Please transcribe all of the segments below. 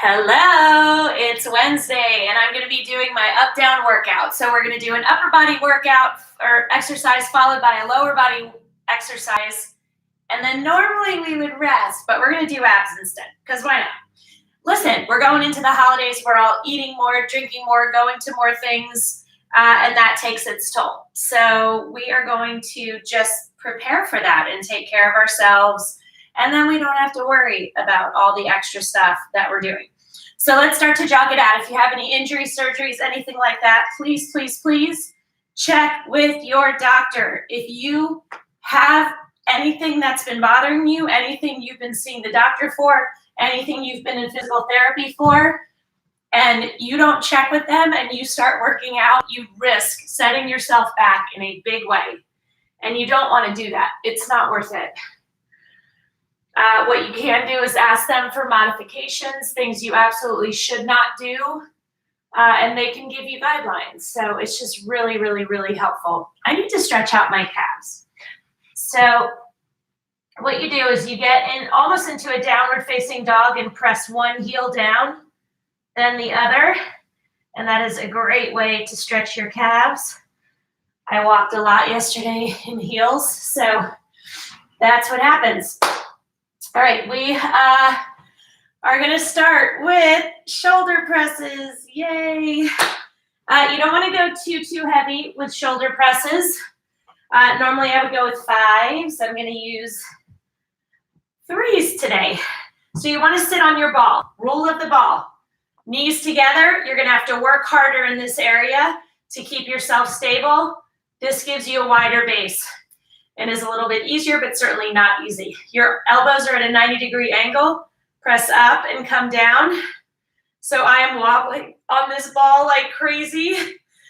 Hello, it's Wednesday, and I'm going to be doing my up-down workout. So we're going to do an upper body workout or exercise followed by a lower body exercise. And then normally we would rest, but we're going to do abs instead, because why not? Listen, we're going into the holidays. We're all eating more, drinking more, going to more things, and that takes its toll. So we are going to just prepare for that and take care of ourselves. And then we don't have to worry about all the extra stuff that we're doing. So let's start to jog it out. If you have any injuries, surgeries, anything like that, please, please, please check with your doctor. If you have anything that's been bothering you, anything you've been seeing the doctor for, anything you've been in physical therapy for, and you don't check with them and you start working out, you risk setting yourself back in a big way. And you don't want to do that. It's not worth it. What you can do is ask them for modifications, things you absolutely should not do, and they can give you guidelines. So it's just really, really, really helpful. I need to stretch out my calves. So what you do is you get in almost into a downward facing dog and press one heel down, then the other, and that is a great way to stretch your calves. I walked a lot yesterday in heels, so that's what happens. All right, we are going to start with shoulder presses. Yay. You don't want to go too heavy with shoulder presses. Normally I would go with 5, so I'm going to use 3s today. So you want to sit on your ball, rule of the ball. Knees together, you're going to have to work harder in this area to keep yourself stable. This gives you a wider base and is a little bit easier, but certainly not easy. Your elbows are at a 90-degree angle. Press up and come down. So I am wobbling on this ball like crazy.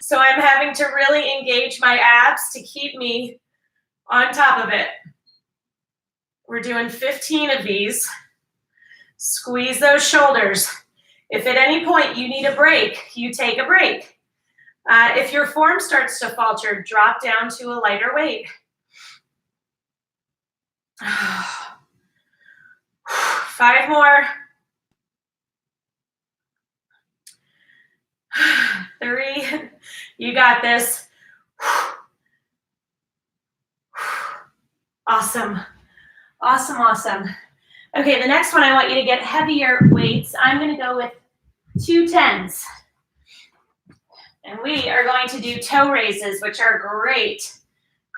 So I'm having to really engage my abs to keep me on top of it. We're doing 15 of these. Squeeze those shoulders. If at any point you need a break, you take a break. If your form starts to falter, drop down to a lighter weight. 5 more. 3. You got this. Awesome. Awesome, awesome. Okay, the next one I want you to get heavier weights. I'm going to go with 2 10s. And we are going to do toe raises, which are great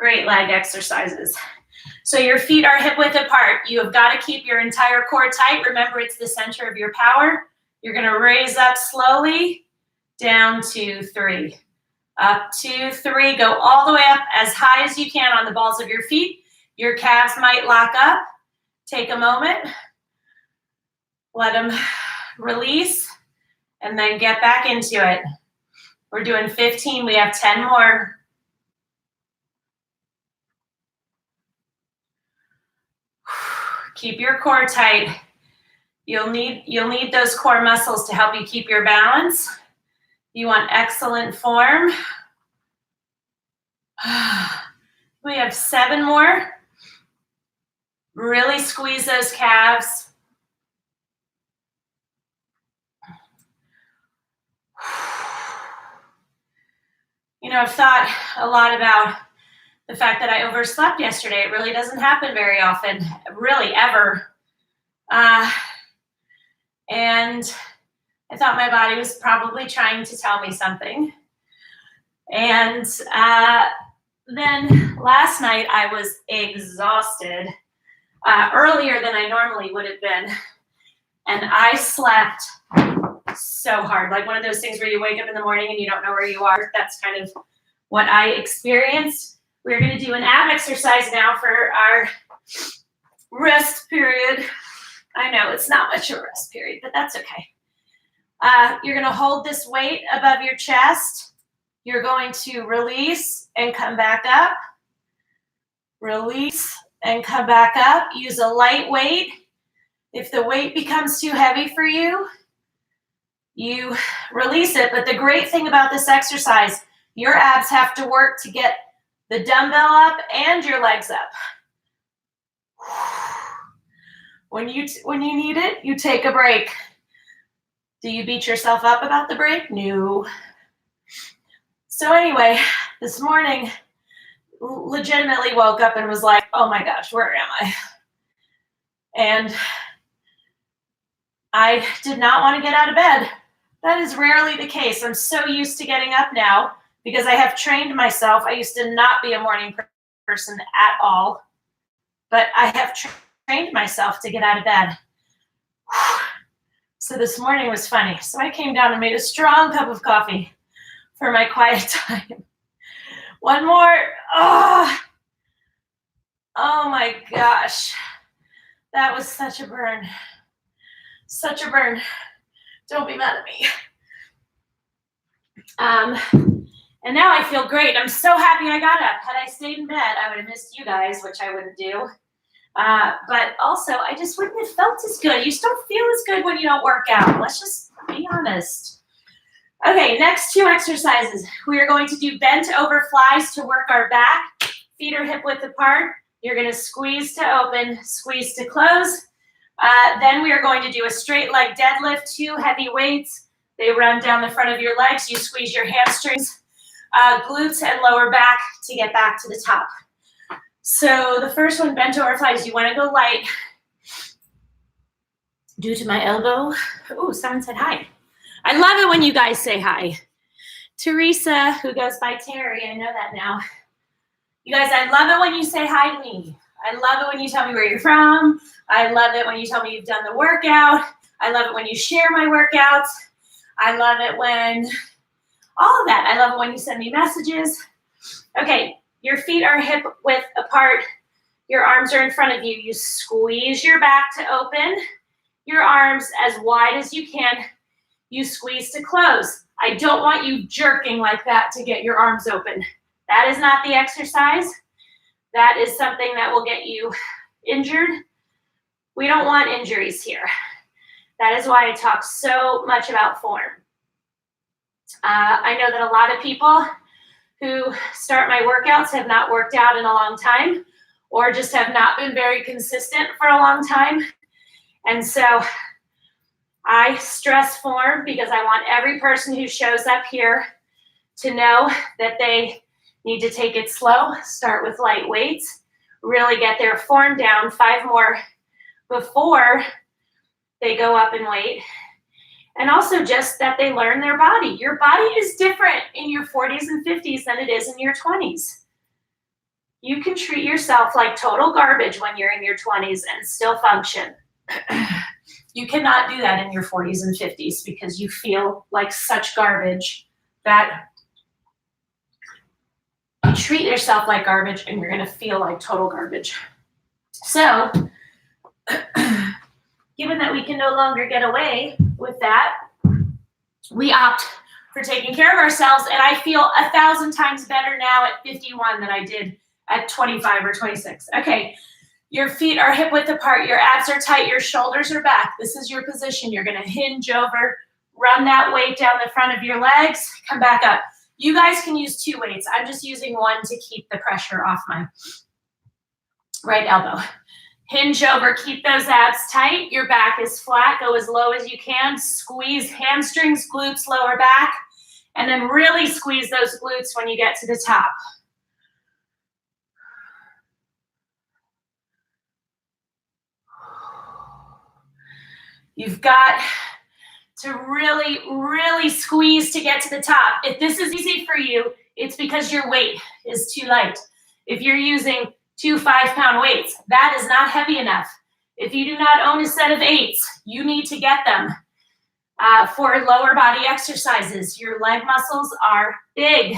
leg exercises. So your feet are hip width apart. You have got to keep your entire core tight. Remember, it's the center of your power. You're going to raise up slowly, down to 3. Up to 3. Go all the way up as high as you can on the balls of your feet. Your calves might lock up. Take a moment. Let them release, and then get back into it. We're doing 15. We have 10 more. Keep your core tight. You'll need those core muscles to help you keep your balance. You want excellent form. We have 7 more. Really squeeze those calves. You know, I've thought a lot about the fact that I overslept yesterday. It really doesn't happen very often, really ever. And I thought my body was probably trying to tell me something. And then last night I was exhausted, earlier than I normally would have been. And I slept so hard, like one of those things where you wake up in the morning and you don't know where you are. That's kind of what I experienced. We're going to do an ab exercise now for our rest period. I know it's not much of a rest period, but that's okay. You're going to hold this weight above your chest. You're going to release and come back up. Release and come back up. Use a light weight. If the weight becomes too heavy for you, you release it. But the great thing about this exercise, your abs have to work to get the dumbbell up and your legs up. When you need it, you take a break. Do you beat yourself up about the break? No. So anyway, this morning, legitimately woke up and was like, oh my gosh, where am I? And I did not want to get out of bed. That is rarely the case. I'm so used to getting up now because I have trained myself. I used to not be a morning person at all, but I have trained myself to get out of bed. So this morning was funny. So I came down and made a strong cup of coffee for my quiet time. One more. Oh my gosh. That was such a burn. Such a burn. Don't be mad at me. And now I feel great. I'm so happy I got up. Had I stayed in bed, I would have missed you guys, which I wouldn't do. But also, I just wouldn't have felt as good. You still feel as good when you don't work out. Let's just be honest. Okay, next 2 exercises. We are going to do bent over flies to work our back. Feet are hip width apart. You're going to squeeze to open, squeeze to close. Then we are going to do a straight leg deadlift, 2 heavy weights. They run down the front of your legs. You squeeze your hamstrings, glutes, and lower back to get back to the top. So the first one, bent over flies, you want to go light. Due to my elbow. Oh, someone said hi. I love it when you guys say hi. Teresa, who goes by Terry, I know that now. You guys, I love it when you say hi to me. I love it when you tell me where you're from. I love it when you tell me you've done the workout. I love it when you share my workouts. I love it when, all of that. I love it when you send me messages. Okay, your feet are hip width apart. Your arms are in front of you. You squeeze your back to open. Your arms as wide as you can. You squeeze to close. I don't want you jerking like that to get your arms open. That is not the exercise. That is something that will get you injured. We don't want injuries here. That is why I talk so much about form. I know that a lot of people who start my workouts have not worked out in a long time or just have not been very consistent for a long time. And so I stress form because I want every person who shows up here to know that they need to take it slow, start with light weights, really get their form down, 5 more before they go up in weight. And also just that they learn their body. Your body is different in your 40s and 50s than it is in your 20s. You can treat yourself like total garbage when you're in your 20s and still function. You cannot do that in your 40s and 50s because you feel like such garbage that you treat yourself like garbage and you're going to feel like total garbage. So, given that we can no longer get away with that, we opt for taking care of ourselves, and I feel 1,000 times better now at 51 than I did at 25 or 26. Okay, your feet are hip width apart, your abs are tight, your shoulders are back. This is your position. You're going to hinge over, run that weight down the front of your legs, come back up. You guys can use 2 weights. I'm just using 1 to keep the pressure off my right elbow. Hinge over, keep those abs tight. Your back is flat, go as low as you can. Squeeze hamstrings, glutes, lower back, and then really squeeze those glutes when you get to the top. You've got to really, really squeeze to get to the top. If this is easy for you, it's because your weight is too light. If you're using 2 5-pound weights, that is not heavy enough. If you do not own a set of 8s, you need to get them for lower body exercises. Your leg muscles are big.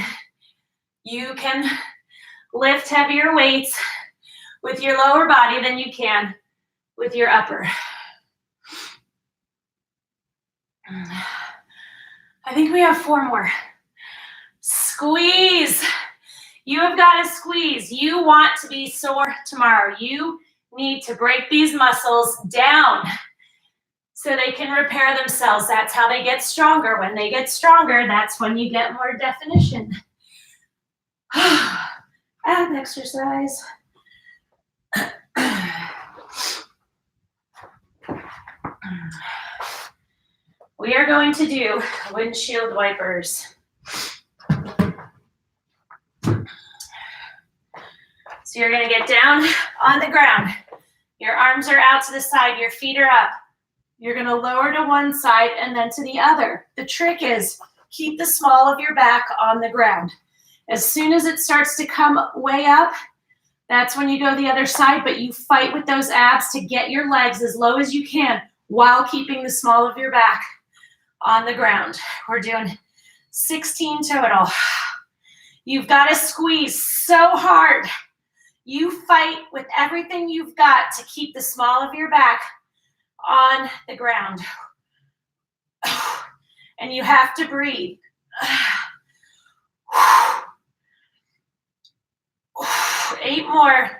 You can lift heavier weights with your lower body than you can with your upper. I think we have 4 more. Squeeze. You have got to squeeze. You want to be sore tomorrow. You need to break these muscles down so they can repair themselves. That's how they get stronger. When they get stronger, that's when you get more definition. Ab exercise. We are going to do windshield wipers. So you're gonna get down on the ground. Your arms are out to the side, your feet are up. You're gonna lower to one side and then to the other. The trick is keep the small of your back on the ground. As soon as it starts to come way up, that's when you go the other side, but you fight with those abs to get your legs as low as you can while keeping the small of your back on the ground. We're doing 16 total. You've got to squeeze so hard. You fight with everything you've got to keep the small of your back on the ground. And you have to breathe. 8 more.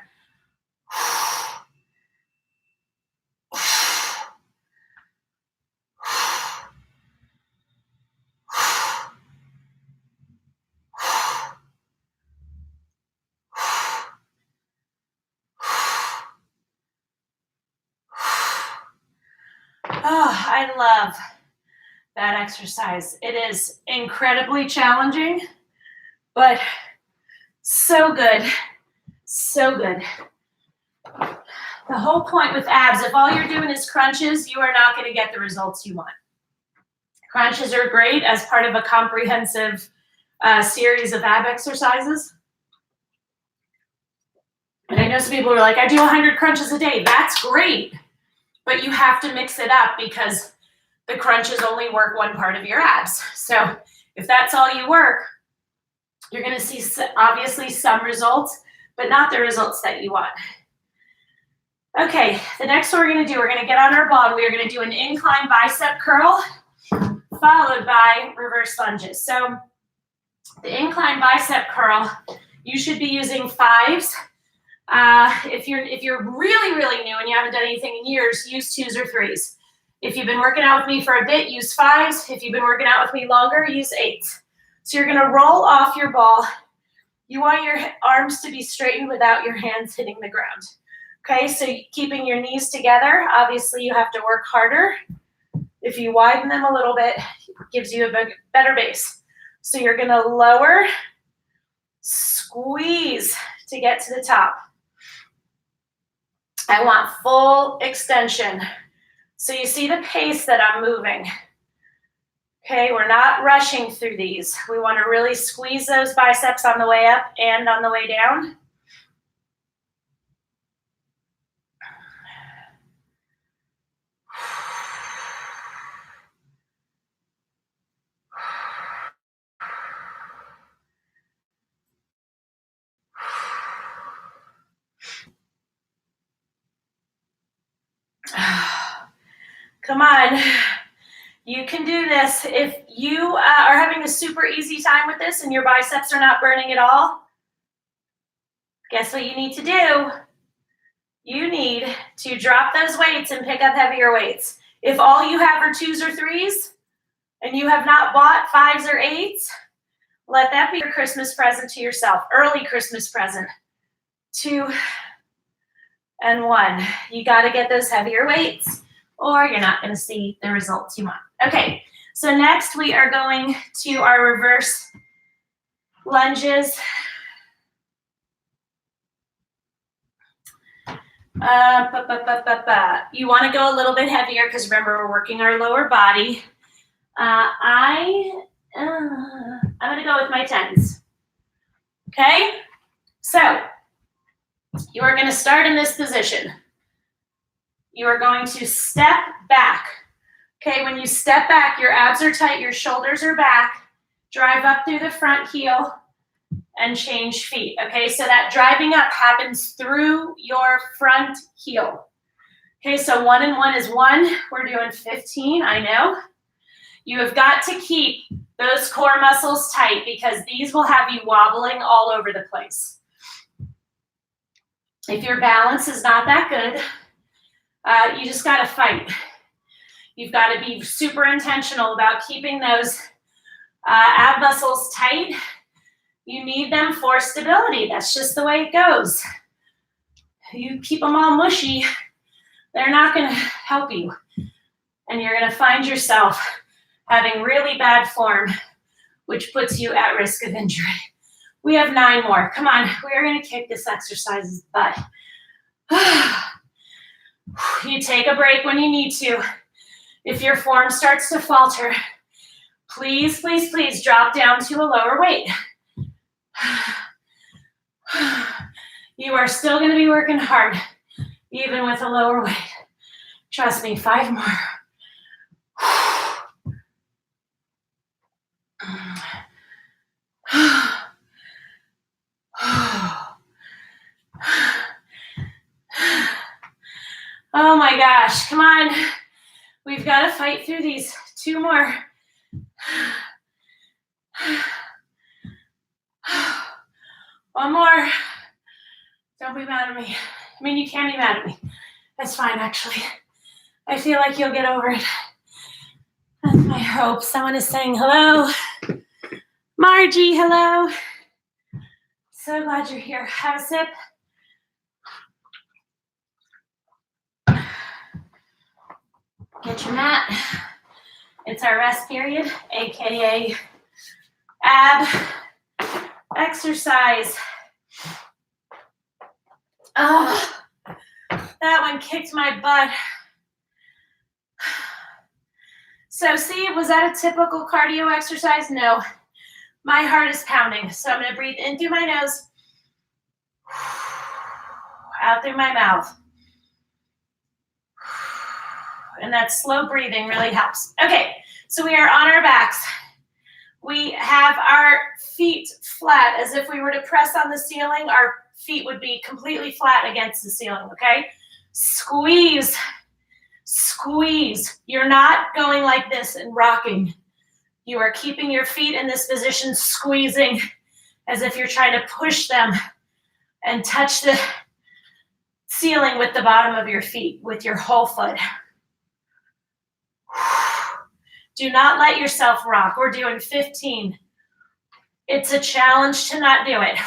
Oh, I love that exercise. It is incredibly challenging, but so good, so good. The whole point with abs, if all you're doing is crunches, you are not going to get the results you want. Crunches are great as part of a comprehensive series of ab exercises. And I know some people are like, I do 100 crunches a day. That's great. But you have to mix it up because the crunches only work one part of your abs. So if that's all you work, you're going to see obviously some results, but not the results that you want. Okay, the next one we're going to do, we're going to get on our ball. We are going to do an incline bicep curl followed by reverse lunges. So the incline bicep curl, you should be using 5s. If you're really, really new and you haven't done anything in years, use 2s or 3s. If you've been working out with me for a bit, use 5s. If you've been working out with me longer, use 8s. So you're gonna roll off your ball. You want your arms to be straightened without your hands hitting the ground. Okay, so keeping your knees together, obviously you have to work harder. If you widen them a little bit, it gives you a better base. So you're gonna lower, squeeze to get to the top. I want full extension. So you see the pace that I'm moving. Okay, we're not rushing through these. We want to really squeeze those biceps on the way up and on the way down. Come on, you can do this. If you are having a super easy time with this and your biceps are not burning at all, guess what you need to do? You need to drop those weights and pick up heavier weights. If all you have are 2s or 3s and you have not bought 5s or 8s, let that be your Christmas present to yourself, early Christmas present. 2 and 1. You got to get those heavier weights, or you're not going to see the results you want. Okay, so next we are going to our reverse lunges. You want to go a little bit heavier because remember we're working our lower body. I'm going to go with my 10s. Okay, so you are going to start in this position. You are going to step back. Okay, when you step back, your abs are tight, your shoulders are back. Drive up through the front heel and change feet. Okay, so that driving up happens through your front heel. Okay, so 1 and 1 is 1. We're doing 15, I know. You have got to keep those core muscles tight because these will have you wobbling all over the place. If your balance is not that good, you just got to fight. You've got to be super intentional about keeping those ab muscles tight. You need them for stability. That's just the way it goes. You keep them all mushy, they're not going to help you. And you're going to find yourself having really bad form, which puts you at risk of injury. We have 9 more. Come on, we are gonna kick this exercise's butt. You take a break when you need to. If your form starts to falter, please, please, please drop down to a lower weight. You are still gonna be working hard, even with a lower weight. Trust me, 5 more. Oh my gosh, come on. We've got to fight through these. 2 more. One more. Don't be mad at me. I mean, you can be mad at me. That's fine, actually. I feel like you'll get over it. That's my hope. Someone is saying hello. Margie, hello. So glad you're here. Have a sip. Get your mat. It's our rest period, AKA ab exercise. Oh, that one kicked my butt. So see, was that a typical cardio exercise? No. My heart is pounding. So I'm gonna breathe in through my nose, out through my mouth. And that slow breathing really helps. Okay, so we are on our backs. We have our feet flat, as if we were to press on the ceiling, our feet would be completely flat against the ceiling, okay? Squeeze, squeeze. You're not going like this and rocking. You are keeping your feet in this position, squeezing, as if you're trying to push them and touch the ceiling with the bottom of your feet, with your whole foot. Do not let yourself rock. We're doing 15. It's a challenge to not do it.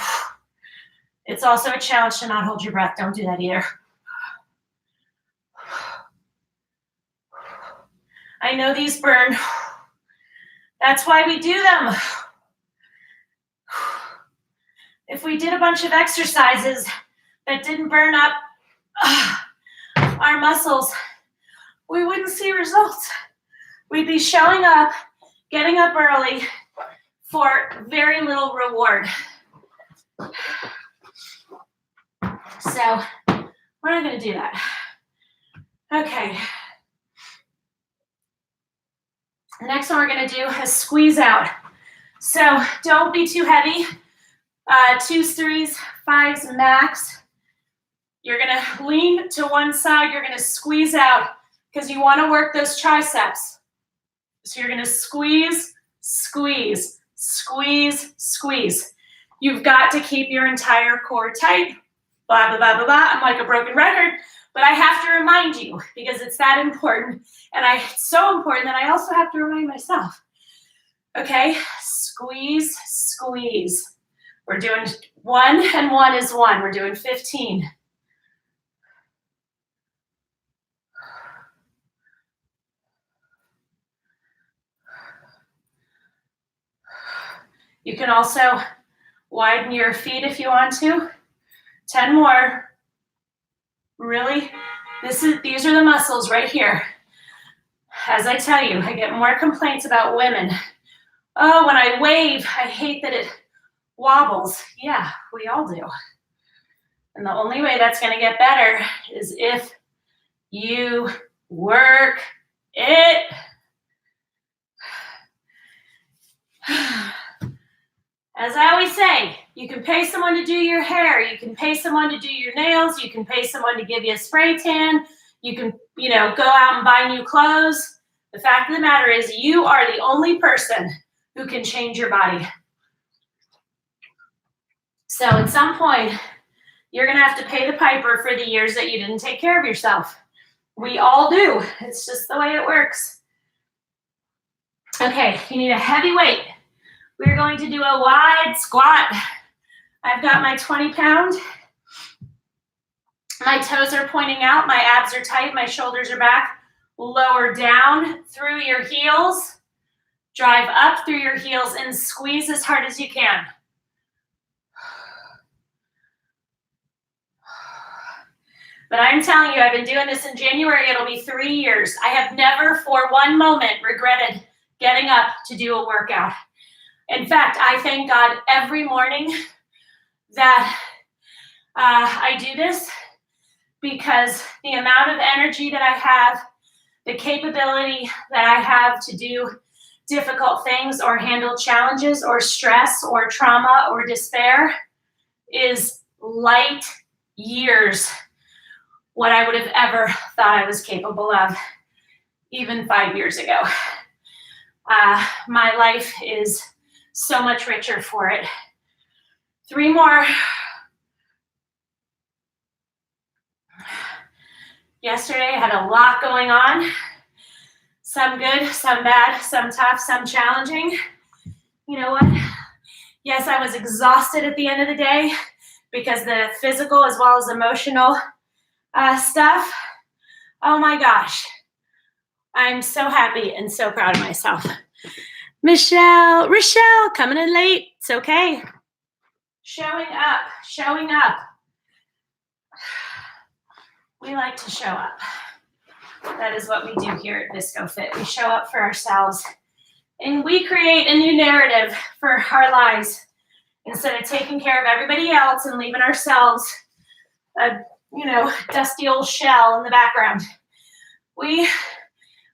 It's also a challenge to not hold your breath. Don't do that either. I know these burn. That's why we do them. If we did a bunch of exercises that didn't burn up our muscles, we wouldn't see results. We'd be showing up, getting up early for very little reward. So we're not going to do that. Okay. The next one we're going to do is squeeze out. So don't be too heavy. 2s, 3s, 5s max. You're going to lean to one side. You're going to squeeze out because you want to work those triceps. So you're going to squeeze, squeeze, squeeze, squeeze. You've got to keep your entire core tight. Blah, blah, blah, blah, blah. I'm like a broken record, but I have to remind you because it's that important. And it's so important that I also have to remind myself. Okay, squeeze, squeeze. We're doing 1 and 1 is 1. We're doing 15. You can also widen your feet if you want to. 10 more. Really, these are the muscles right here. As I tell you, I get more complaints about women. Oh, when I wave, I hate that it wobbles. Yeah, we all do. And the only way that's going to get better is if you work it. As I always say, you can pay someone to do your hair, you can pay someone to do your nails, you can pay someone to give you a spray tan, you can, go out and buy new clothes. The fact of the matter is you are the only person who can change your body. So at some point, you're going to have to pay the piper for the years that you didn't take care of yourself. We all do. It's just the way it works. Okay, you need a heavy weight. We're going to do a wide squat. I've got my 20-pound. My toes are pointing out. My abs are tight. My shoulders are back. Lower down through your heels. Drive up through your heels and squeeze as hard as you can. But I'm telling you, I've been doing this in January, it'll be 3 years. I have never for one moment regretted getting up to do a workout. In fact, I thank God every morning that I do this, because the amount of energy that I have, the capability that I have to do difficult things or handle challenges or stress or trauma or despair is light years what I would have ever thought I was capable of, even 5 years ago. My life is so much richer for it. 3 more. Yesterday I had a lot going on. Some good, some bad, some tough, some challenging. You know what? Yes, I was exhausted at the end of the day because the physical as well as emotional stuff. Oh my gosh. I'm so happy and so proud of myself. Rochelle, coming in late. It's okay. Showing up. We like to show up. That is what we do here at Visco Fit. We show up for ourselves and we create a new narrative for our lives instead of taking care of everybody else and leaving ourselves a dusty old shell in the background. We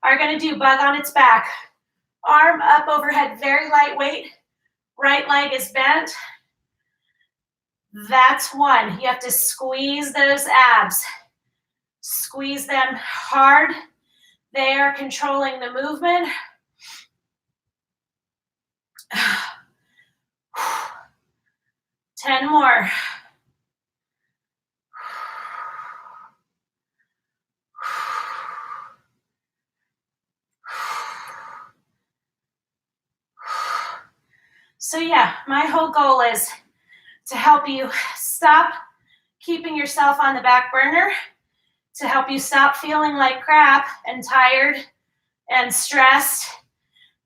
are going to do bug on its back. Arm up overhead, very lightweight. Right leg is bent. That's one. You have to squeeze those abs. Squeeze them hard. They are controlling the movement. 10 more. So yeah, my whole goal is to help you stop keeping yourself on the back burner, to help you stop feeling like crap and tired and stressed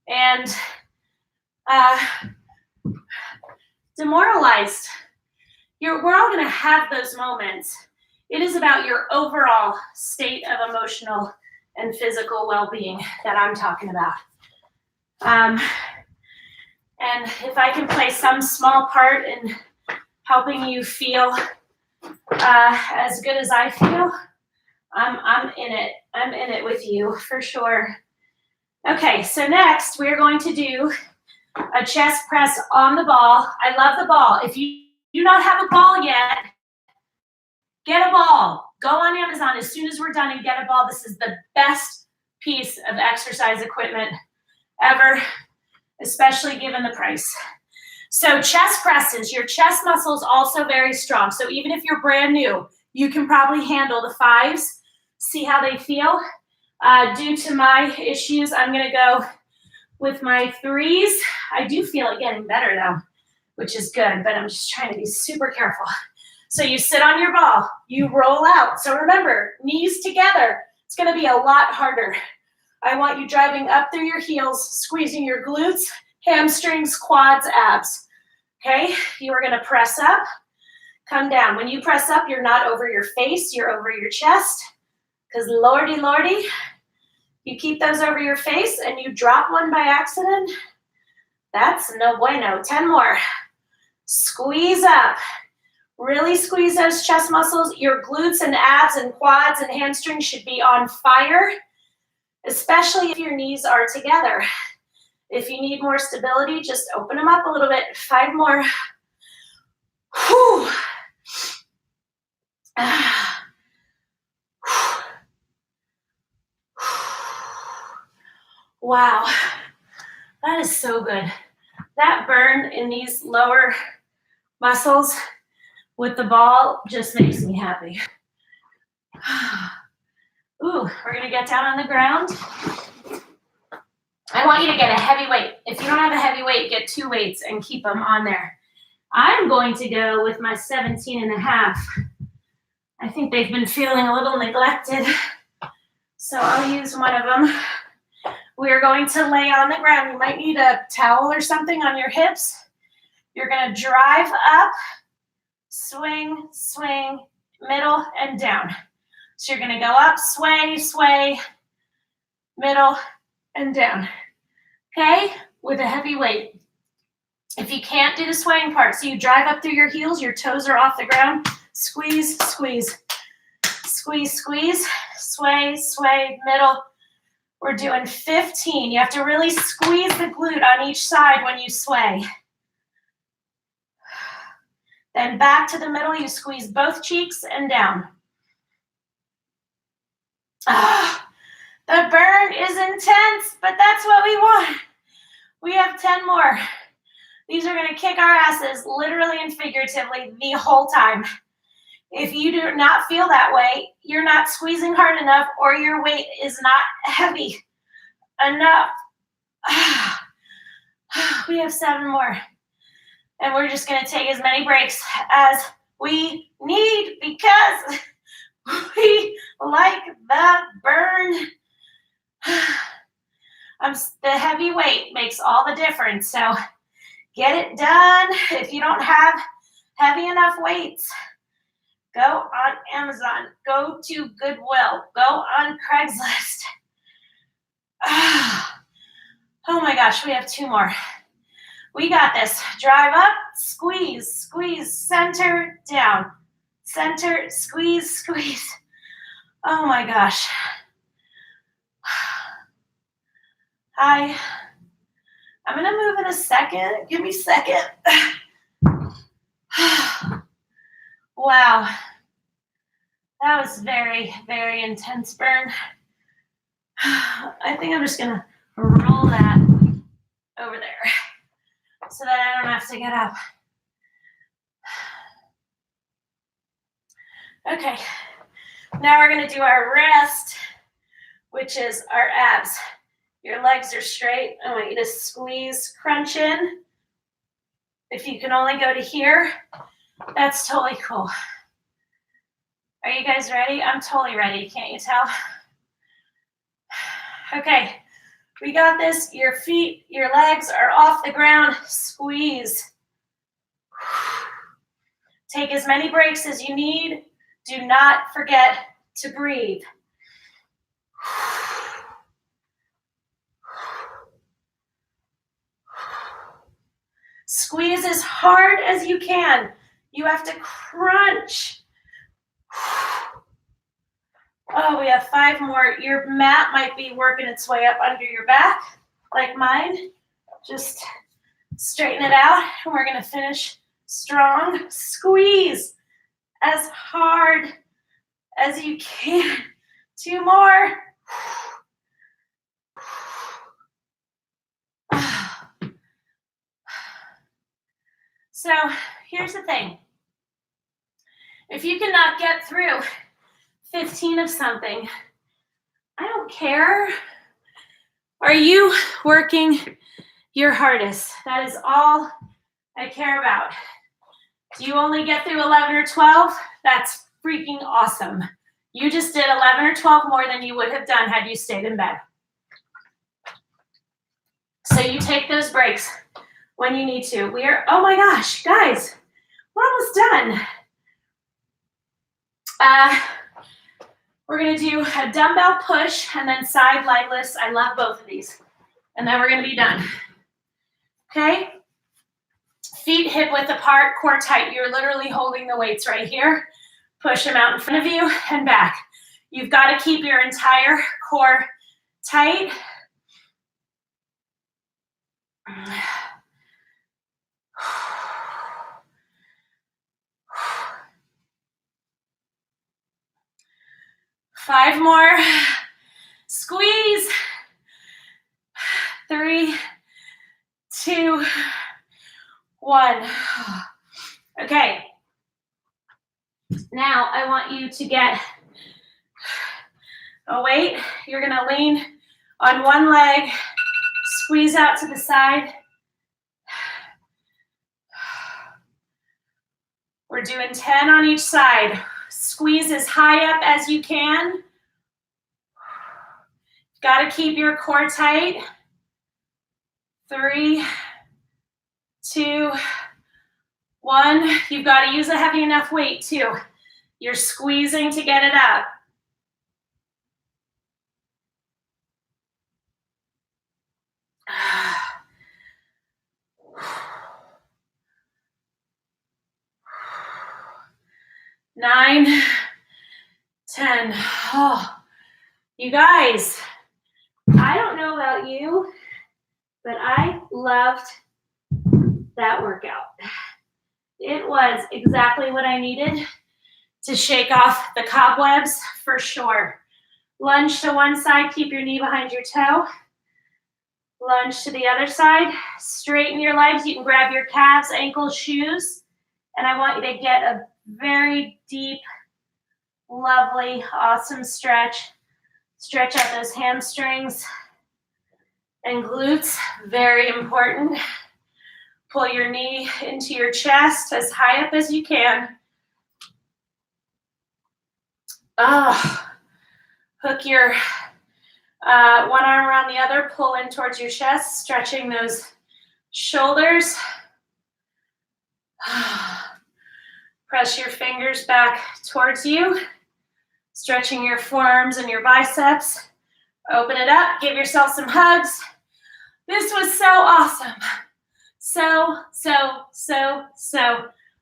and demoralized. We're all going to have those moments. It is about your overall state of emotional and physical well-being that I'm talking about. And if I can play some small part in helping you feel as good as I feel, I'm in it. I'm in it with you for sure. Okay, so next we're going to do a chest press on the ball. I love the ball. If you do not have a ball yet, get a ball. Go on Amazon as soon as we're done and get a ball. This is the best piece of exercise equipment ever, especially given the price. So chest presses, your chest muscle is also very strong. So even if you're brand new, you can probably handle the 5s. See how they feel. Due to my issues, I'm going to go with my 3s. I do feel it getting better though, which is good, but I'm just trying to be super careful. So you sit on your ball, you roll out. So remember, knees together. It's going to be a lot harder. I want you driving up through your heels, squeezing your glutes, hamstrings, quads, abs. Okay, you are going to press up, come down. When you press up, you're not over your face, you're over your chest. Because lordy, you keep those over your face and you drop one by accident, that's no bueno. 10 more. Squeeze up. Really squeeze those chest muscles. Your glutes and abs and quads and hamstrings should be on fire, especially if your knees are together. If you need more stability, just open them up a little bit. 5 more. Whew. Wow, that is so good. That burn in these lower muscles with the ball just makes me happy. Ooh, we're gonna get down on the ground. I want you to get a heavy weight. If you don't have a heavy weight, get 2 weights and keep them on there. I'm going to go with my 17.5. I think they've been feeling a little neglected, so I'll use one of them. We're going to lay on the ground. You might need a towel or something on your hips. You're going to drive up, swing, swing, middle, and down. So you're going to go up, sway, sway, middle, and down. Okay? With a heavy weight. If you can't do the swaying part, so you drive up through your heels, your toes are off the ground, squeeze, squeeze, squeeze, squeeze, sway, sway, middle. We're doing 15. You have to really squeeze the glute on each side when you sway. Then back to the middle, you squeeze both cheeks and down. The burn is intense, but that's what we want. We have 10 more. These are going to kick our asses literally and figuratively the whole time. If you do not feel that way, you're not squeezing hard enough or your weight is not heavy enough. We have 7 more. And we're just going to take as many breaks as we need because we like the burn. The heavy weight makes all the difference. So get it done. If you don't have heavy enough weights, go on Amazon. Go to Goodwill. Go on Craigslist. Oh my gosh, we have 2 more. We got this. Drive up, squeeze, squeeze, center, down. Center, squeeze, squeeze. Oh my gosh. Hi. I'm going to move in a second. Give me a second. Wow. That was very, very intense burn. I think I'm just going to roll that over there so that I don't have to get up. Okay. Now we're going to do our rest, which is our abs. Your legs are straight. I want you to squeeze, crunch in. If you can only go to here, that's totally cool. Are you guys ready? I'm totally ready. Can't you tell? Okay. We got this. Your feet, your legs are off the ground. Squeeze. Take as many breaks as you need. Do not forget to breathe. Squeeze as hard as you can. You have to crunch. Oh, we have 5 more. Your mat might be working its way up under your back, like mine. Just straighten it out, and we're going to finish strong. Squeeze as hard as you can. 2 more. So here's the thing. If you cannot get through 15 of something, I don't care. Are you working your hardest? That is all I care about. Do you only get through 11 or 12? That's freaking awesome. You just did 11 or 12 more than you would have done had you stayed in bed. So you take those breaks when you need to. Oh my gosh, guys, we're almost done. We're going to do a dumbbell push and then side leg lifts. I love both of these. And then we're going to be done. Okay? Feet hip width apart, core tight. You're literally holding the weights right here. Push them out in front of you and back. You've got to keep your entire core tight. Five more. Squeeze. 3, 2, 1. Okay. Now I want you to get a weight. You're going to lean on one leg, squeeze out to the side. We're doing 10 on each side. Squeeze as high up as you can. Got to keep your core tight. 3, 2, 1. You've got to use a heavy enough weight too. You're squeezing to get it up. Nine, 10. Oh, you guys, I don't know about you, but I loved that workout. It was exactly what I needed to shake off the cobwebs for sure. Lunge to one side, keep your knee behind your toe. Lunge to the other side, straighten your legs. You can grab your calves, ankles, shoes, and I want you to get a very deep, lovely, awesome stretch. Stretch out those hamstrings and glutes, very important. Pull your knee into your chest as high up as you can. Hook your one arm around the other, pull in towards your chest, stretching those shoulders. Press your fingers back towards you, stretching your forearms and your biceps. Open it up, give yourself some hugs. This was so awesome. So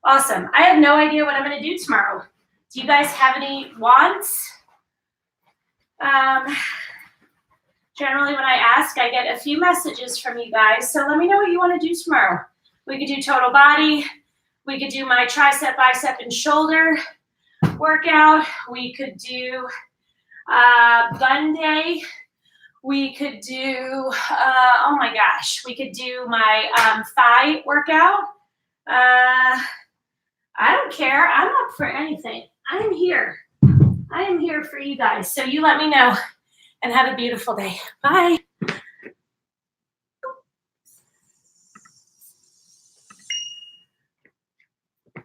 awesome. I have no idea what I'm going to do tomorrow. Do you guys have any wants? Generally, when I ask, I get a few messages from you guys. So let me know what you want to do tomorrow. We could do total body. We could do my tricep, bicep, and shoulder workout. We could do gun day. We could do, oh my gosh, we could do my thigh workout. I don't care. I'm up for anything. I am here. I am here for you guys. So you let me know and have a beautiful day. Bye.